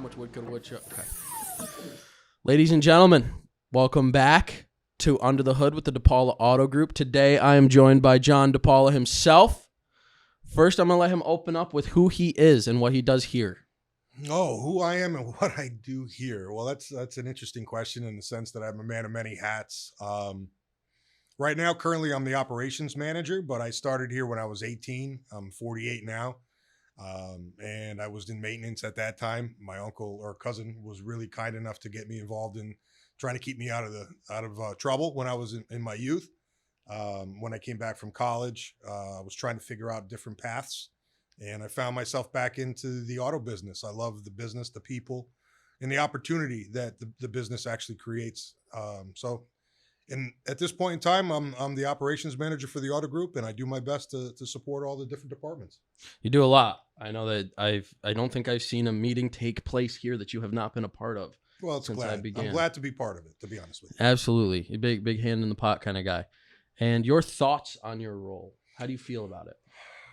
much wood could a woodchuck? Okay. Ladies and gentlemen, welcome back to Under the Hood with the DePaula Auto Group. Today I am joined by John DePaula himself. First, I'm going to let him open up with who he is and what he does here. Oh, who I am and what I do here. Well, that's an interesting question in the sense that I'm a man of many hats. Right now, currently, I'm the operations manager, but I started here when I was 18. I'm 48 now. And I was in maintenance at that time. My uncle or cousin was really kind enough to get me involved in trying to keep me out of trouble when I was in my youth. When I came back from college, I was trying to figure out different paths, and I found myself back into the auto business. I love the business, the people, and the opportunity that the business actually creates. And at this point in time, I'm the operations manager for the auto group, and I do my best to support all the different departments. You do a lot. I know that I don't think I've seen a meeting take place here that you have not been a part of. Well, since I began. I'm glad to be part of it, to be honest with you. Absolutely. A big hand in the pot kind of guy. And your thoughts on your role. How do you feel about it?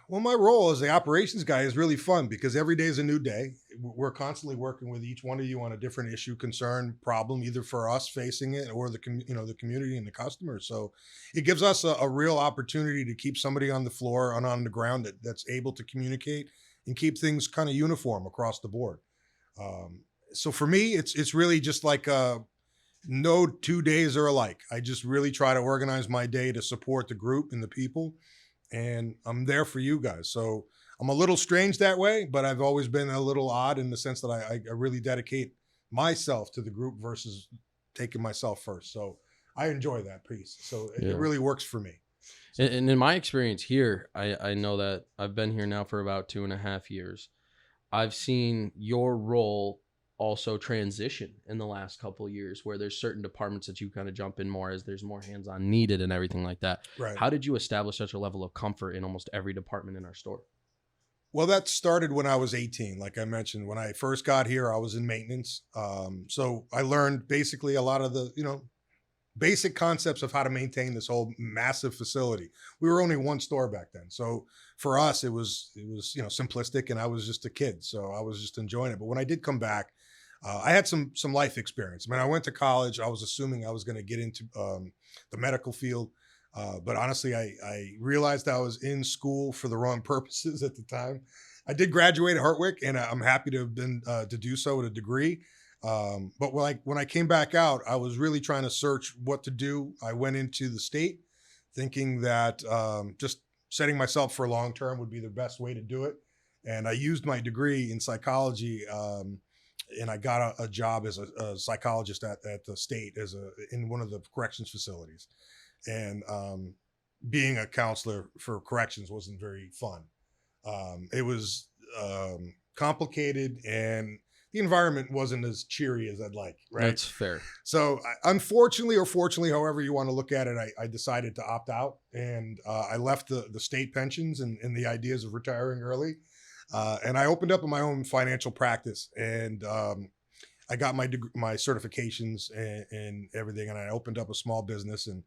Well, my role as the operations guy is really fun because every day is a new day. We're constantly working with each one of you on a different issue, concern, problem, either for us facing it or the community and the customers. So it gives us a real opportunity to keep somebody on the floor and on the ground that's able to communicate and keep things kind of uniform across the board. So for me, it's really just like no 2 days are alike. I just really try to organize my day to support the group and the people. And I'm there for you guys. So I'm a little strange that way, but I've always been a little odd in the sense that I really dedicate myself to the group versus taking myself first. So I enjoy that piece. So it really works for me. So. And in my experience here, I know that I've been here now for about 2.5 years. I've seen your role also transition in the last couple of years where there's certain departments that you kind of jump in more as there's more hands-on needed and everything like that. Right. How did you establish such a level of comfort in almost every department in our store? Well, that started when I was 18. Like I mentioned, when I first got here, I was in maintenance. So I learned basically a lot of the, basic concepts of how to maintain this whole massive facility. We were only one store back then. So for us, it was simplistic, and I was just a kid. So I was just enjoying it. But when I did come back, I had some life experience. I mean, I went to college. I was assuming I was going to get into the medical field. But honestly, I realized I was in school for the wrong purposes at the time. I did graduate at Hartwick, and I'm happy to have been to do so with a degree. But when I came back out, I was really trying to search what to do. I went into the state thinking that just setting myself for long term would be the best way to do it. And I used my degree in psychology. And I got a job as a psychologist at the state in one of the corrections facilities. And being a counselor for corrections wasn't very fun. It was complicated, and the environment wasn't as cheery as I'd like. Right? That's fair. So unfortunately, or fortunately, however you want to look at it, I decided to opt out, and I left the state pensions and the ideas of retiring early. And I opened up my own financial practice, and I got my certifications and everything, and I opened up a small business, and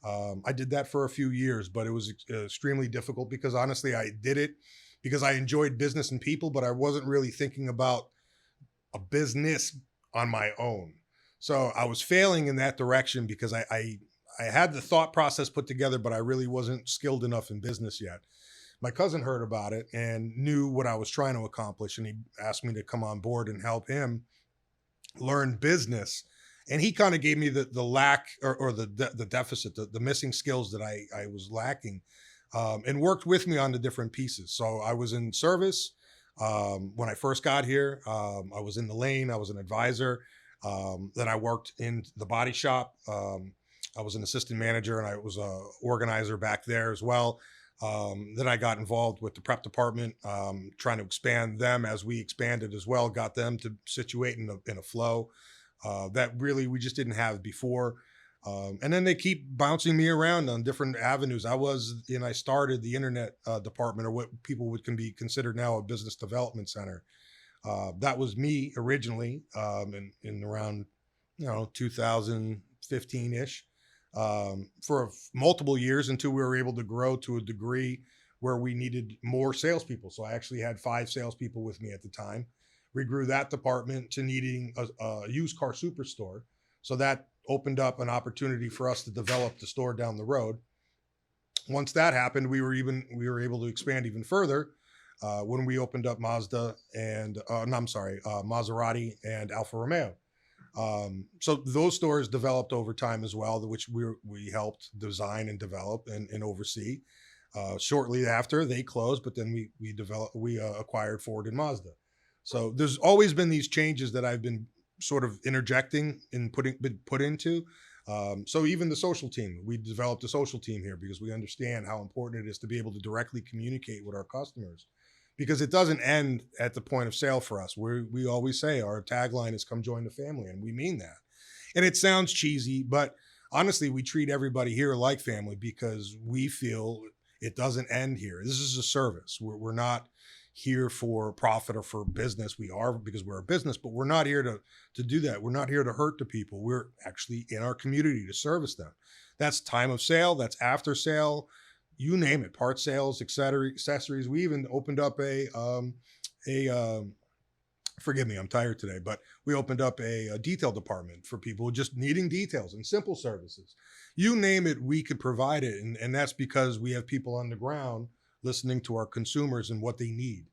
I did that for a few years, but it was extremely difficult because honestly, I did it because I enjoyed business and people, but I wasn't really thinking about a business on my own. So I was failing in that direction because I had the thought process put together, but I really wasn't skilled enough in business yet. My cousin heard about it and knew what I was trying to accomplish, and he asked me to come on board and help him learn business. And he kind of gave me the lack or the deficit, the missing skills that I was lacking, and worked with me on the different pieces. So I was in service when I first got here. I was in the lane. I was an advisor. Then I worked in the body shop. I was an assistant manager, and I was an organizer back there as well. Then I got involved with the prep department, trying to expand them as we expanded as well, got them to situate in a flow that really we just didn't have before. And then they keep bouncing me around on different avenues. I started the internet department, or what people can be considered now a business development center. That was me originally in around 2015-ish. For multiple years until we were able to grow to a degree where we needed more salespeople. So I actually had 5 salespeople with me at the time. We grew that department to needing a used car superstore. So that opened up an opportunity for us to develop the store down the road. Once that happened, we were able to expand even further when we opened up Mazda and no, I'm sorry, Maserati and Alfa Romeo. So those stores developed over time as well, which we helped design and develop and oversee. Shortly after they closed, but then we acquired Ford and Mazda. So there's always been these changes that I've been sort of interjecting and been put into. So even the social team, we developed a social team here because we understand how important it is to be able to directly communicate with our customers, because it doesn't end at the point of sale for us. We always say our tagline is "Come join the family," and we mean that. And it sounds cheesy, but honestly, we treat everybody here like family because we feel it doesn't end here. This is a service. We're not here for profit or for business. We are because we're a business, but we're not here to do that. We're not here to hurt the people. We're actually in our community to service them. That's time of sale. That's after sale. You name it, parts sales, accessories. We even opened up forgive me, I'm tired today, but we opened up a detail department for people just needing details and simple services. You name it, we could provide it. And that's because we have people on the ground listening to our consumers and what they need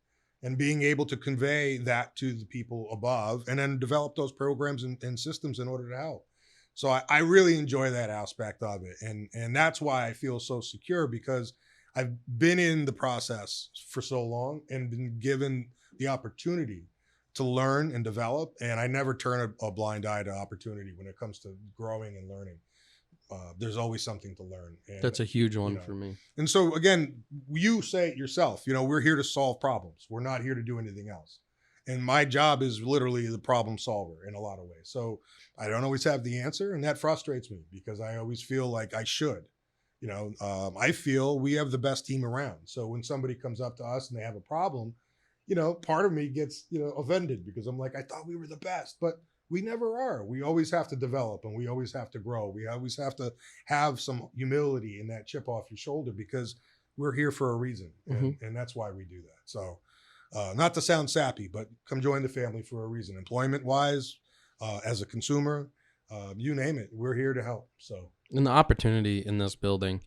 and being able to convey that to the people above and then develop those programs and systems in order to help. So I really enjoy that aspect of it. And that's why I feel so secure, because I've been in the process for so long and been given the opportunity to learn and develop. And I never turn a blind eye to opportunity when it comes to growing and learning. There's always something to learn. And, That's a huge one for me. And so again, you say it yourself, we're here to solve problems. We're not here to do anything else. And my job is literally the problem solver in a lot of ways. So I don't always have the answer, and that frustrates me because I always feel like I should. I feel we have the best team around. So when somebody comes up to us and they have a problem, part of me gets, offended because I'm like, I thought we were the best, but we never are. We always have to develop and we always have to grow. We always have to have some humility and that chip off your shoulder because we're here for a reason. And that's why we do that. So not to sound sappy, but come join the family for a reason. Employment wise, as a consumer, you name it, we're here to help. So, and the opportunity in this building,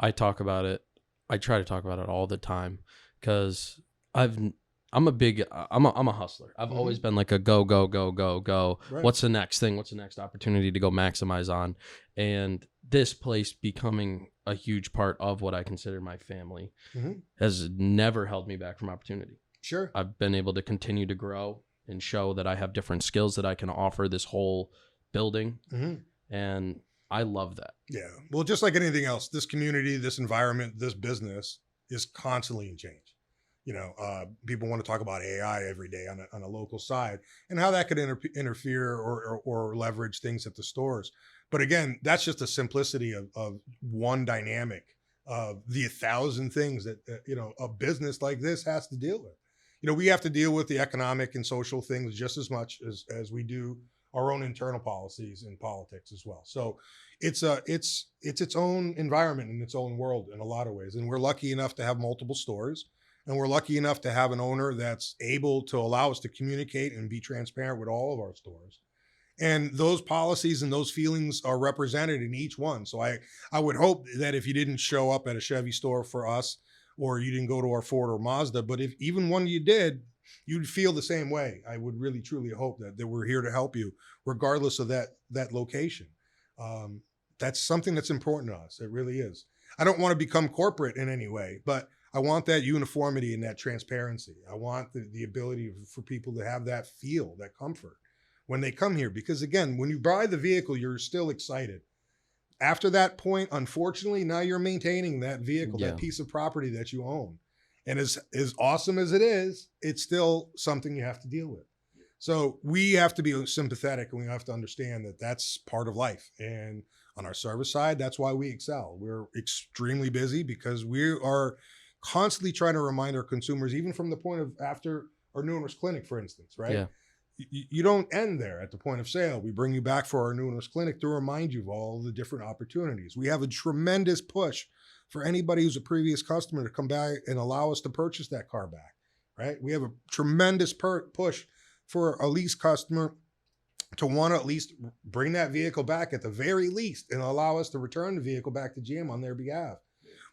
I talk about it. I try to talk about it all the time because I'm a hustler. I've always been like a go. Right. What's the next thing? What's the next opportunity to go maximize on? And this place becoming a huge part of what I consider my family has never held me back from opportunity. Sure. I've been able to continue to grow and show that I have different skills that I can offer this whole building. And I love that. Yeah. Well, just like anything else, this community, this environment, this business is constantly in change. People want to talk about AI every day on a local side and how that could interfere or leverage things at the stores. But again, that's just the simplicity of one dynamic of the 1,000 things that, a business like this has to deal with. We have to deal with the economic and social things just as much as we do our own internal policies and politics as well. So it's its own environment and its own world in a lot of ways. And we're lucky enough to have multiple stores. And we're lucky enough to have an owner that's able to allow us to communicate and be transparent with all of our stores. And those policies and those feelings are represented in each one. So I would hope that if you didn't show up at a Chevy store for us, or you didn't go to our Ford or Mazda, but if even when you did, you'd feel the same way. I would really, truly hope that we're here to help you, regardless of that location. That's something that's important to us. It really is. I don't want to become corporate in any way, but I want that uniformity and that transparency. I want the ability for people to have that feel, that comfort when they come here. Because again, when you buy the vehicle, you're still excited. After that point, unfortunately, now you're maintaining that vehicle, that piece of property that you own. And as awesome as it is, it's still something you have to deal with. So we have to be sympathetic and we have to understand that that's part of life. And on our service side, that's why we excel. We're extremely busy because we are constantly trying to remind our consumers, even from the point of after our new owners clinic, for instance, right? Yeah. You don't end there at the point of sale. We bring you back for our new owners clinic to remind you of all the different opportunities. We have a tremendous push for anybody who's a previous customer to come back and allow us to purchase that car back, right? We have a tremendous push for a lease customer to want to at least bring that vehicle back at the very least and allow us to return the vehicle back to GM on their behalf.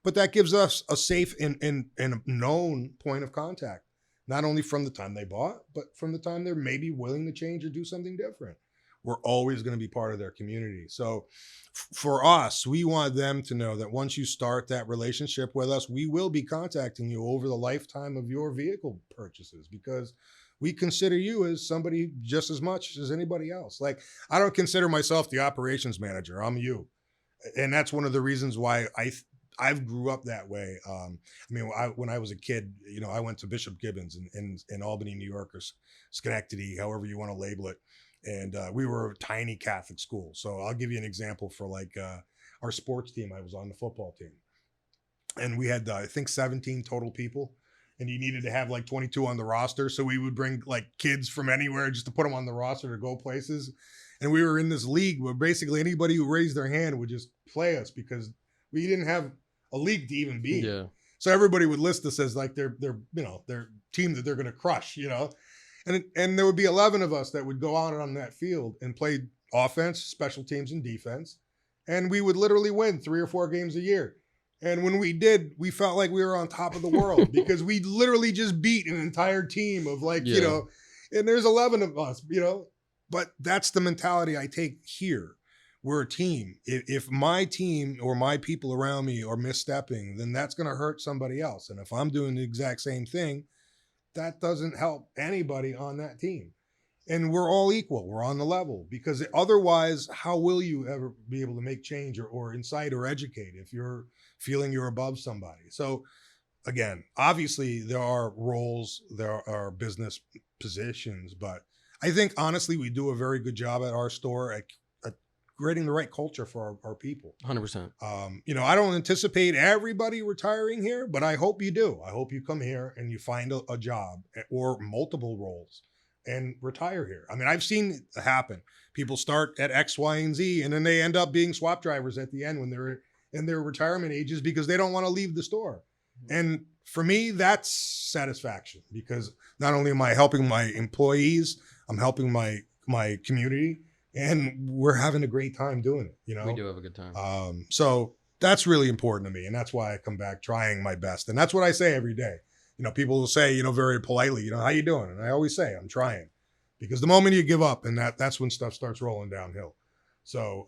But that gives us a safe and a known point of contact, not only from the time they bought, but from the time they're maybe willing to change or do something different. We're always going to be part of their community. So for us, we want them to know that once you start that relationship with us, we will be contacting you over the lifetime of your vehicle purchases, because we consider you as somebody just as much as anybody else. Like, I don't consider myself the operations manager. I'm you. And that's one of the reasons why I've grew up that way. When I was a kid, I went to Bishop Gibbons in Albany, New York, or Schenectady, however you want to label it. And we were a tiny Catholic school. So I'll give you an example for our sports team. I was on the football team. And we had, I think, 17 total people. And you needed to have 22 on the roster. So we would bring kids from anywhere just to put them on the roster to go places. And we were in this league where basically anybody who raised their hand would just play us, because we didn't have a league to even be. Yeah. So everybody would list us as their team that they're going to crush, And there would be 11 of us that would go out on that field and play offense, special teams, and defense. And we would literally win 3 or 4 games a year. And when we did, we felt like we were on top of the world because we literally just beat an entire team of and there's 11 of us, but that's the mentality I take here. We're a team. If my team or my people around me are misstepping, then that's going to hurt somebody else. And if I'm doing the exact same thing, that doesn't help anybody on that team. And we're all equal. We're on the level, because otherwise, how will you ever be able to make change or incite or educate if you're feeling you're above somebody? So again, obviously there are roles, there are business positions, but I think honestly, we do a very good job at our store at creating the right culture for our people. 100%. I don't anticipate everybody retiring here, but I hope you do. I hope you come here and you find a job or multiple roles and retire here. I mean, I've seen it happen. People start at X, Y, and Z, and then they end up being swap drivers at the end when they're in their retirement ages because they don't want to leave the store. And for me, that's satisfaction, because not only am I helping my employees, I'm helping my community, and we're having a great time doing it. We do have a good time. So that's really important to me, and that's why I come back trying my best. And that's what I say every day. People will say, very politely, how you doing? And I always say, I'm trying, because the moment you give up, and that's when stuff starts rolling downhill. So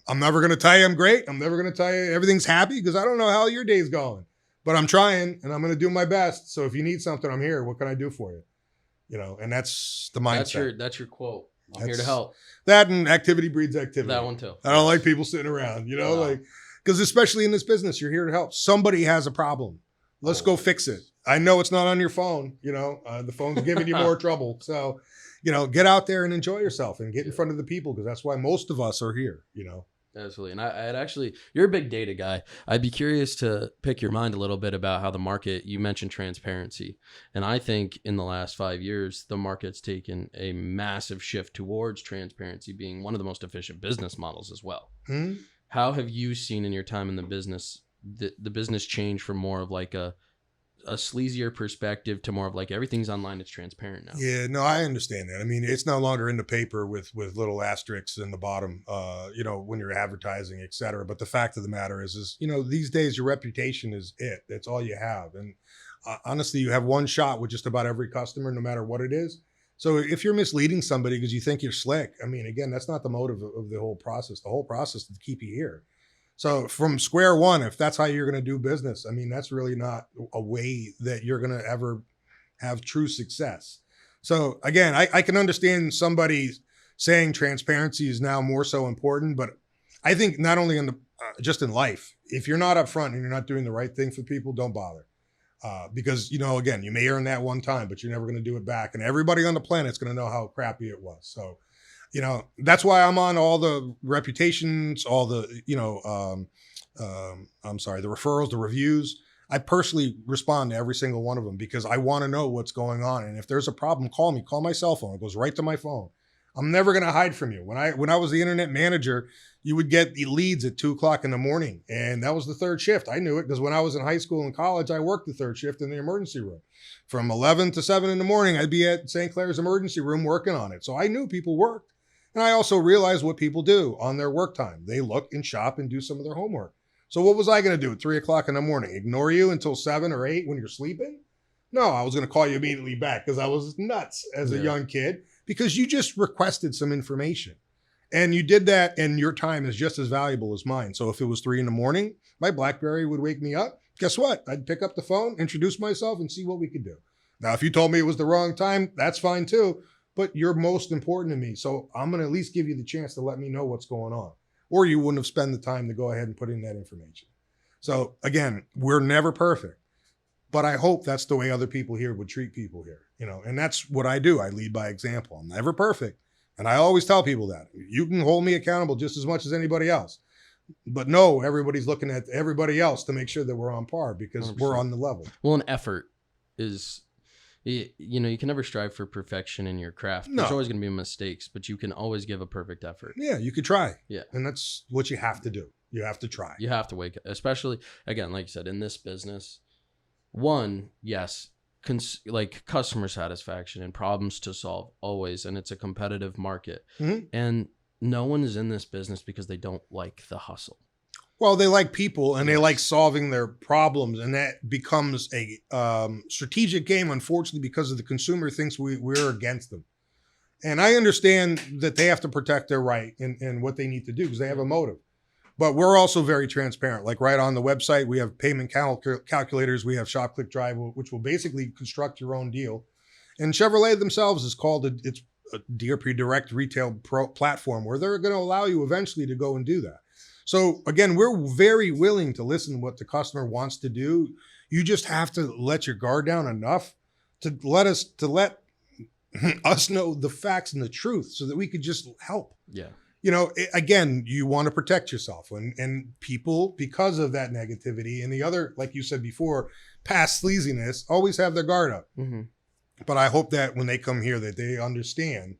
I'm never going to tell you I'm great. I'm never going to tell you everything's happy, because I don't know how your day's going, but I'm trying and I'm going to do my best. So if you need something, I'm here. What can I do for you? And that's the mindset. That's your quote. I'm here to help. That and activity breeds activity. That one too. I don't like people sitting around, because especially in this business, you're here to help. Somebody has a problem. Let's go fix it. I know it's not on your phone. The phone's giving you more trouble. So, get out there and enjoy yourself and get in front of the people, because that's why most of us are here, Absolutely. And I'd actually, you're a big data guy. I'd be curious to pick your mind a little bit about how the market, you mentioned transparency. And I think in the last 5 years, the market's taken a massive shift towards transparency being one of the most efficient business models as well. How have you seen in your time in the business, the business change from more of a sleazier perspective to more of everything's online, it's transparent now? Yeah, no, I understand that. I mean, it's no longer in the paper with little asterisks in the bottom, when you're advertising, et cetera. But the fact of the matter is, these days your reputation is it. That's all you have. And honestly, you have one shot with just about every customer, no matter what it is. So if you're misleading somebody because you think you're slick, I mean, again, that's not the motive of the whole process. The whole process is to keep you here. So from square one, if that's how you're going to do business, I mean, that's really not a way that you're going to ever have true success. So again, I can understand somebody saying transparency is now more so important, but I think not only in just in life, if you're not upfront and you're not doing the right thing for people, don't bother. Because, again, you may earn that one time, but you're never going to do it back. And everybody on the planet's going to know how crappy it was. So, that's why I'm on all the reputations, all the, the referrals, the reviews. I personally respond to every single one of them because I want to know what's going on. And if there's a problem, call me, call my cell phone. It goes right to my phone. I'm never going to hide from you. When I was the internet manager, you would get the leads at 2:00 in the morning. And that was the third shift. I knew it because when I was in high school and college, I worked the third shift in the emergency room. From 11 to 7 in the morning, I'd be at St. Clair's emergency room working on it. So I knew people worked. And I also realized what people do on their work time. They look and shop and do some of their homework. So what was I going to do at 3:00 in the morning? Ignore you until 7 or 8 when you're sleeping? No, I was going to call you immediately back because I was nuts as a young kid because you just requested some information. And you did that, and your time is just as valuable as mine. So if it was 3 in the morning, my BlackBerry would wake me up. Guess what? I'd pick up the phone, introduce myself, and see what we could do. Now, if you told me it was the wrong time, that's fine too. But you're most important to me. So I'm going to at least give you the chance to let me know what's going on. Or you wouldn't have spent the time to go ahead and put in that information. So again, we're never perfect. But I hope that's the way other people here would treat people here. And that's what I do. I lead by example. I'm never perfect. And I always tell people that. You can hold me accountable just as much as anybody else. But no, everybody's looking at everybody else to make sure that we're on par because 100%. we're on the level. Well, an effort is, you can never strive for perfection in your craft. No. There's always going to be mistakes, but you can always give a perfect effort. Yeah, you could try. Yeah. And that's what you have to do. You have to try. You have to wake up, especially, again, like you said, in this business. One, yes, like customer satisfaction and problems to solve always. And it's a competitive market. Mm-hmm. And no one is in this business because they don't like the hustle. Well, they like people and they like solving their problems. And that becomes a strategic game, unfortunately, because of the consumer thinks we're against them. And I understand that they have to protect their right and what they need to do because they have a motive. But we're also very transparent. Like right on the website, we have payment calculators. We have Shop Click Drive, which will basically construct your own deal. And Chevrolet themselves is called it's a DRP Direct Retail platform where they're going to allow you eventually to go and do that. So again, we're very willing to listen to what the customer wants to do. You just have to let your guard down enough to let us know the facts and the truth so that we could just help. Yeah. Again, you want to protect yourself and people, because of that negativity and the other, like you said before, past sleaziness, always have their guard up. Mm-hmm. But I hope that when they come here that they understand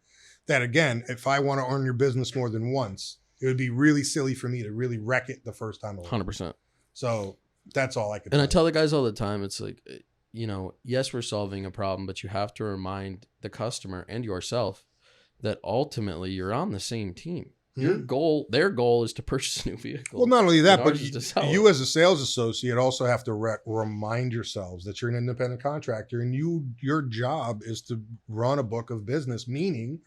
that, again, if I want to earn your business more than once, it would be really silly for me to really wreck it the first time around. 100%. So that's all I could And I tell the guys all the time, it's like, yes, we're solving a problem, but you have to remind the customer and yourself that ultimately you're on the same team. Their goal is to purchase a new vehicle. Well, not only that, but you as a sales associate also have to remind yourselves that you're an independent contractor and your job is to run a book of business, meaning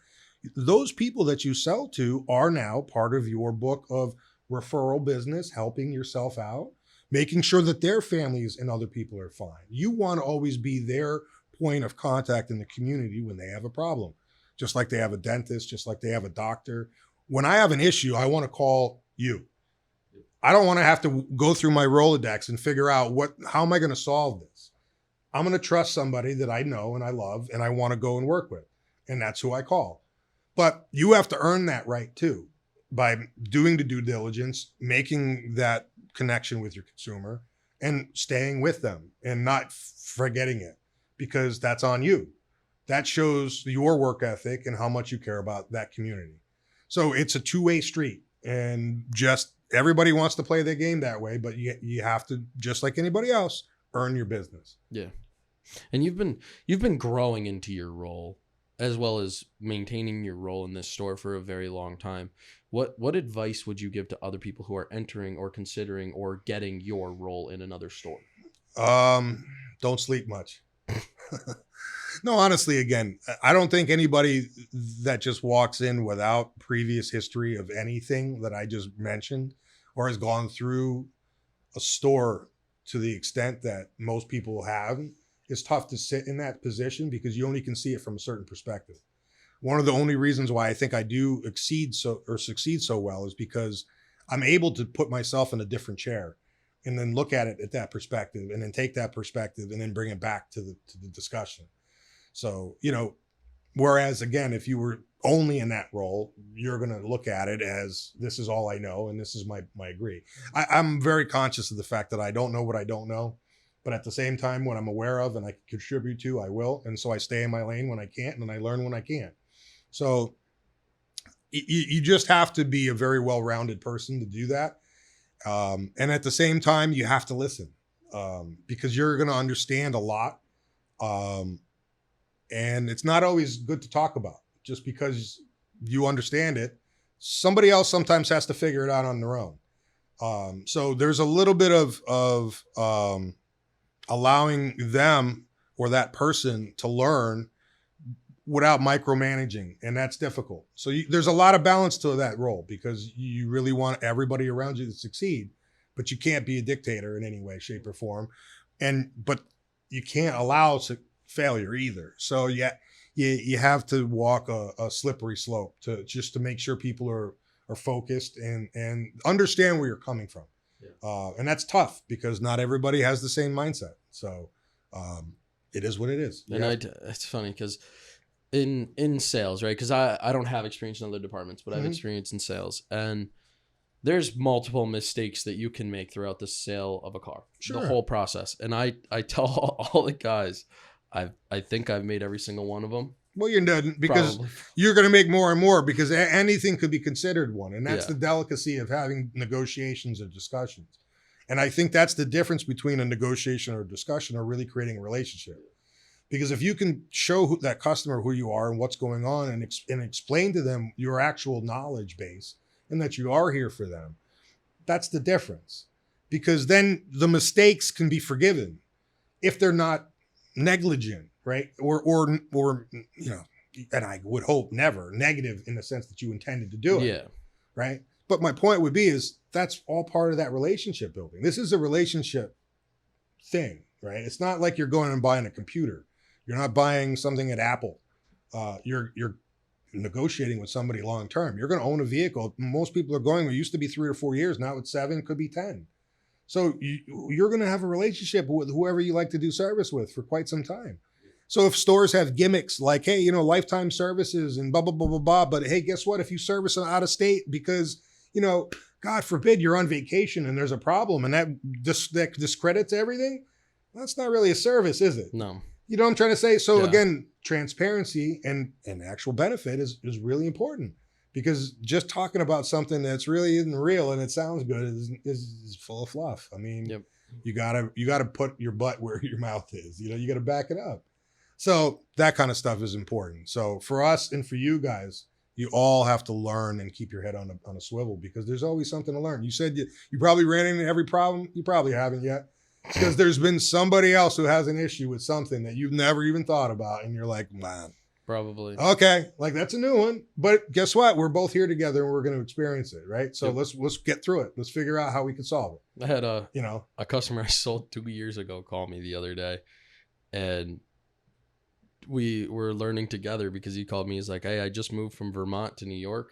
those people that you sell to are now part of your book of referral business, helping yourself out, making sure that their families and other people are fine. You want to always be their point of contact in the community when they have a problem, just like they have a dentist, just like they have a doctor. When I have an issue, I want to call you. I don't want to have to go through my Rolodex and figure out how am I going to solve this? I'm going to trust somebody that I know and I love and I want to go and work with. And that's who I call. But you have to earn that right too by doing the due diligence, making that connection with your consumer and staying with them and not forgetting it because that's on you. That shows your work ethic and how much you care about that community. So it's a two-way street and just everybody wants to play their game that way, but you have to, just like anybody else, earn your business. Yeah. And you've been growing into your role as well as maintaining your role in this store for a very long time. What advice would you give to other people who are entering or considering or getting your role in another store? Don't sleep much. No, honestly, again, I don't think anybody that just walks in without previous history of anything that I just mentioned or has gone through a store to the extent that most people have, it's tough to sit in that position because you only can see it from a certain perspective. One of the only reasons why I think I do succeed so well is because I'm able to put myself in a different chair and then look at it at that perspective and then take that perspective and then bring it back to the discussion. So, whereas again, if you were only in that role, you're going to look at it as this is all I know. And this is my degree. I'm very conscious of the fact that I don't know what I don't know, but at the same time, what I'm aware of and I can contribute to, I will. And so I stay in my lane when I can't, and I learn when I can't. So you just have to be a very well-rounded person to do that. And at the same time, you have to listen, because you're going to understand a lot. And it's not always good to talk about just because you understand it. Somebody else sometimes has to figure it out on their own. So there's a little bit of allowing them or that person to learn without micromanaging. And that's difficult. So there's a lot of balance to that role, because you really want everybody around you to succeed, but you can't be a dictator in any way, shape, or form. But you can't allow failure either. So yeah, you have to walk a slippery slope to make sure people are focused and understand where you're coming from. Yeah. And that's tough because not everybody has the same mindset. So it is what it is. And it's funny because in sales, right? Because I don't have experience in other departments, but I have experience in sales, and there's multiple mistakes that you can make throughout the sale of a car, the whole process. And I tell all the guys, I think I've made every single one of them. Well, you're done, because you're going to make more and more, because anything could be considered one. And that's the delicacy of having negotiations or discussions. And I think that's the difference between a negotiation or a discussion or really creating a relationship. Because if you can show that customer who you are and what's going on and explain to them your actual knowledge base and that you are here for them, that's the difference. Because then the mistakes can be forgiven if they're not negligent, right? Or you know, and I would hope never negative in the sense that you intended to do it. Yeah. Right. But my point would be is that's all part of that relationship building. This is a relationship thing, right? It's not like you're going and buying a computer. You're not buying something at Apple. You're negotiating with somebody long term. You're going to own a vehicle. Most people are going, it used to be 3 or 4 years. Now it's 7, could be 10. So you're going to have a relationship with whoever you like to do service with for quite some time. So if stores have gimmicks like, hey, you know, lifetime services and blah, blah, blah, blah, blah. But hey, guess what? If you service an out of state because, you know, God forbid you're on vacation and there's a problem and that discredits everything, that's not really a service, is it? No. You know what I'm trying to say? So again, transparency and actual benefit is really important, because just talking about something that's really isn't real and it sounds good is full of fluff. I mean, you gotta put your butt where your mouth is. You know, you gotta back it up. So that kind of stuff is important. So for us and for you guys, you all have to learn and keep your head on a swivel, because there's always something to learn. You said you probably ran into every problem. You probably haven't yet, because there's been somebody else who has an issue with something that you've never even thought about. And you're like, man, probably. Okay. Like that's a new one, but guess what? We're both here together and we're going to experience it. Right. So let's get through it. Let's figure out how we can solve it. I had a customer I sold 2 years ago call me the other day, and we were learning together because he called me. He's like, hey, I just moved from Vermont to New York,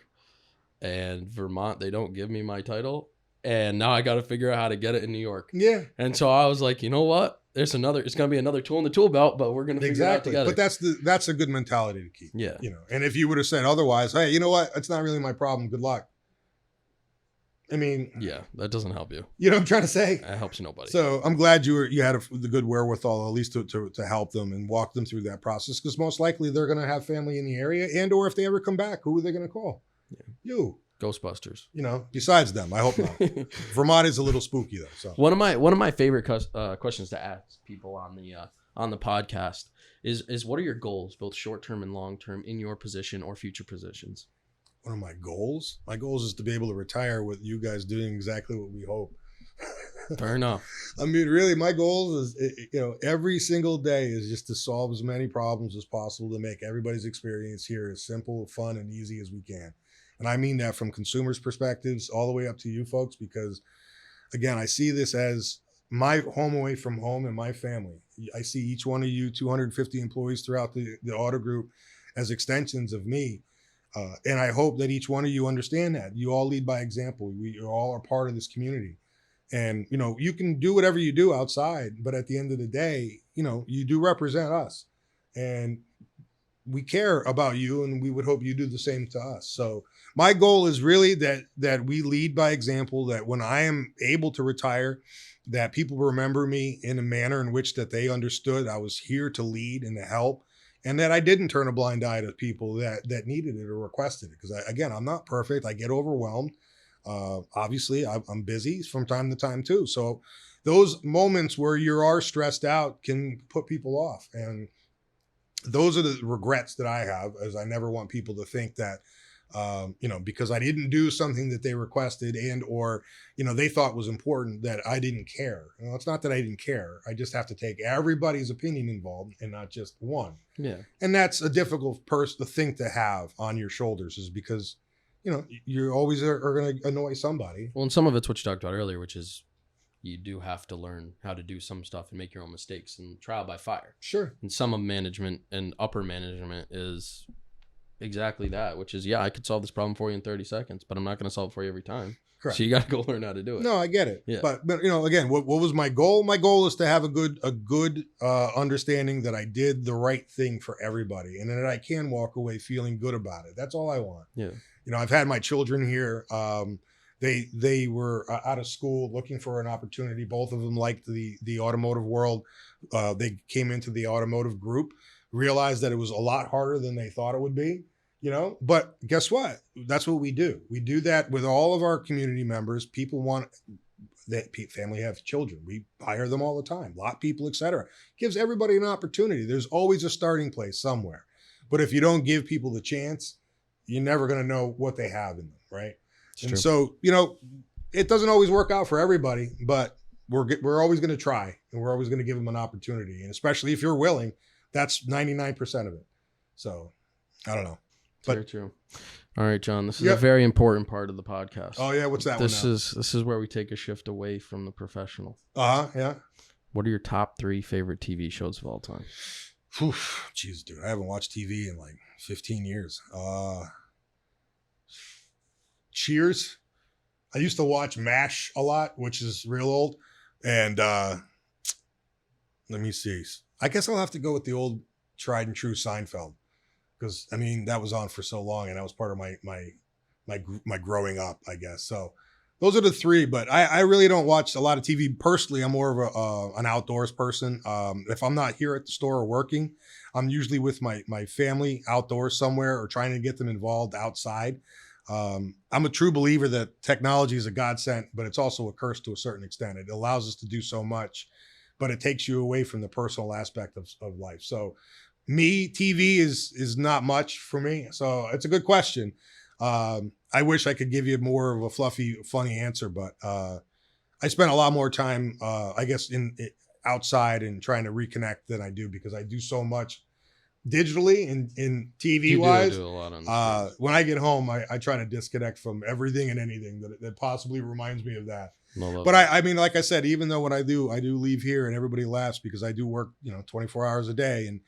and Vermont, they don't give me my title. And now I got to figure out how to get it in New York. Yeah. And so I was like, you know what? It's going to be another tool in the tool belt, but we're going to figure it out together. But that's a good mentality to keep. Yeah. You know, and if you would have said otherwise, hey, you know what? It's not really my problem. Good luck. I mean, yeah, that doesn't help you. You know what I'm trying to say? It helps nobody. So I'm glad you had the good wherewithal, at least to help them and walk them through that process, because most likely they're going to have family in the area, and or if they ever come back, who are they going to call? Yeah. You. Ghostbusters. You know, besides them, I hope not. Vermont is a little spooky though. So one of my favorite questions to ask people on the podcast is what are your goals, both short term and long term, in your position or future positions? One of my goals? My goals is to be able to retire with you guys doing exactly what we hope. Fair enough. I mean, really, my goal is, every single day is just to solve as many problems as possible to make everybody's experience here as simple, fun, and easy as we can. And I mean that from consumers' perspectives all the way up to you folks, because, again, I see this as my home away from home and my family. I see each one of you 250 employees throughout the auto group as extensions of me. And I hope that each one of you understand that. You all lead by example. We all are part of this community. And, you can do whatever you do outside, but at the end of the day, you do represent us. And we care about you, and we would hope you do the same to us. So my goal is really that we lead by example, that when I am able to retire, that people remember me in a manner in which that they understood I was here to lead and to help and that I didn't turn a blind eye to people that needed it or requested it. Because again, I'm not perfect. I get overwhelmed. Obviously, I'm busy from time to time too. So those moments where you are stressed out can put people off, and those are the regrets that I have. As I never want people to think that because I didn't do something that they requested and or they thought was important, that I didn't care. It's not that I didn't care. I just have to take everybody's opinion involved and not just one. Yeah. And that's a difficult thing to have on your shoulders, is because you always are going to annoy somebody. Well, and some of it's what you talked about earlier, which is you do have to learn how to do some stuff and make your own mistakes, and trial by fire. Sure. And some of management and upper management is exactly that, which is, I could solve this problem for you in 30 seconds, but I'm not going to solve it for you every time. Correct. So you got to go learn how to do it. No, I get it. Yeah. But again, what was my goal? My goal is to have a good understanding that I did the right thing for everybody, and that I can walk away feeling good about it. That's all I want. Yeah. I've had my children here. They were out of school looking for an opportunity. Both of them liked the automotive world. They came into the automotive group, realized that it was a lot harder than they thought it would be. But guess what? That's what we do. We do that with all of our community members. People want that family have children. We hire them all the time. Lot people, etc. Gives everybody an opportunity. There's always a starting place somewhere. But if you don't give people the chance, you're never going to know what they have in them, right? It's and true. so, it doesn't always work out for everybody, but we're always going to try, and we're always going to give them an opportunity. And especially if you're willing, that's 99% of it. So I don't know. But, very true. All right, John, this is a very important part of the podcast. Oh yeah. What's that this one now? This is where we take a shift away from the professional. Yeah. What are your top 3 favorite TV shows of all time? Jeez, dude, I haven't watched TV in like 15 years. Cheers. I used to watch MASH a lot, which is real old. And let me see. I guess I'll have to go with the old tried and true Seinfeld, because that was on for so long, and that was part of my growing up, I guess. So those are the 3. But I really don't watch a lot of TV personally. I'm more of an outdoors person. If I'm not here at the store or working, I'm usually with my family outdoors somewhere, or trying to get them involved outside. I'm a true believer that technology is a godsend, but it's also a curse to a certain extent. It allows us to do so much, but it takes you away from the personal aspect of life. So TV is not much for me. So it's a good question. I wish I could give you more of a fluffy, funny answer, but I spend a lot more time, I guess, outside and trying to reconnect than I do, because I do so much digitally and in TV wise. Do a lot on when I get home, I try to disconnect from everything and anything that possibly reminds me of that. But I mean, like I said, even though when I do leave here and everybody laughs, because I do work 24 hours a day, and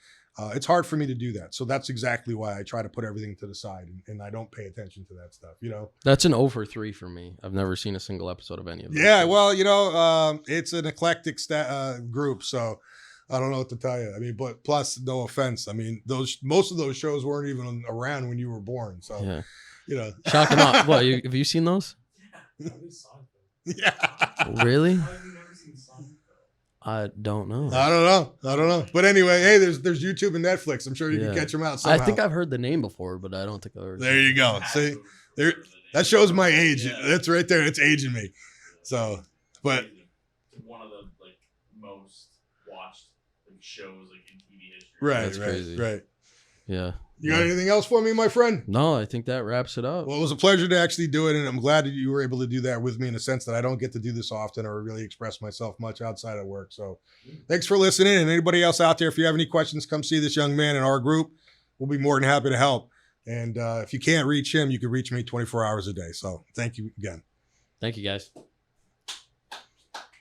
it's hard for me to do that. So that's exactly why I try to put everything to the side, and I don't pay attention to that stuff. That's an over 3 for me. I've never seen a single episode of any of them. Yeah, well, it's an eclectic group, so I don't know what to tell you. But plus, no offense. Most of those shows weren't even around when you were born. So, shock them out. What, have you seen those? Yeah. Really? I don't know. I don't know. But anyway, hey, there's YouTube and Netflix. I'm sure you can catch them out somehow. I think I've heard the name before, but I don't think I've heard. There you go. See, that shows my age. Yeah. That's right there. It's aging me. So, but one of the most watched shows in TV history. Right. That's crazy. Right. Yeah. You got anything else for me, my friend? No, I think that wraps it up. Well, it was a pleasure to actually do it, and I'm glad that you were able to do that with me, in a sense that I don't get to do this often or really express myself much outside of work. So thanks for listening, and anybody else out there, if you have any questions, come see this young man in our group. We'll be more than happy to help. And if you can't reach him, you can reach me 24 hours a day. So thank you again. Thank you, guys.